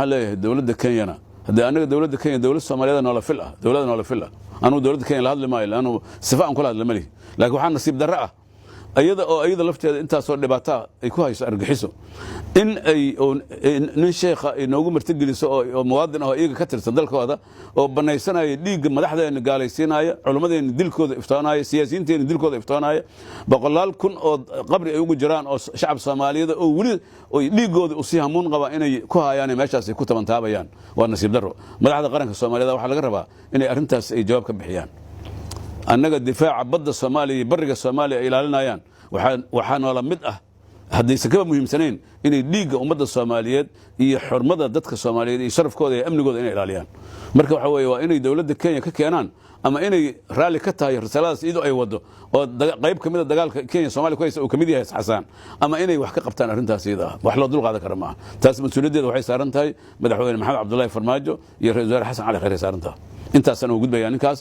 leeyahay dawladda Kenya hadii anaga dawladda Kenya dawlad Soomaaliyeed noola fil ah dawladda noola fil ah anu dawladda Kenya la hadli maayo anu sifaan kula hadla mali laakiin waxaan nasiib darro ah ayada lafteeda inta soo dhibaato ay ku hayso argaxiso in ay nin sheekha inoogu martigeliso oo muwaadin ah iyaga ka tirsan dalkooda oo banaysanaya dhiig madaxdeena gaalaysiinaya culimadeena dilkooda iftaanaya siyaasiyiinteena dilkooda iftaanaya boqolaal kun oo qabri ay ugu jiraan oo shacab Soomaaliyeed oo wali oo dhiigooda u si hamuun qaba inay ku hayaan meeshaas ay ku tabantaabayaan waa nasiib darro madaxda qaranka Soomaaliyeed waxa laga rabaa inay arintaas ay jawaab ka bixiyaan annaga difaaca badda Soomaaliya bariga Soomaaliya ay ilaalinayaan waxaan wala mid ah hadii sakaba muhiimsanayn inay dhiiga ummadda Soomaaliyeed iyo xurmada dadka Soomaaliyeed iyo sharafkooda iyo amnigooda inay ilaaliyaan marka waxa weeye waa inay dawladda Kenya ka keenaan ama inay raali ka tahay risaladaas iyadoo ay wado oo qayb kamid ah dagaalka Kenya Soomaaliya ku haysta oo kamid yahay Xasan ama inay wax ka qabtaan arintaas iyada wax loo dul qaadan karo ma taas mas'uuliyadeeda waxay saaran tahay madaxweyne Maxamed Cabdullaahi Farmaajo iyo ra'iisul wasaare Xasan Cali Khayre saaran tahay intaas aan ugu gudbayaan ninkaas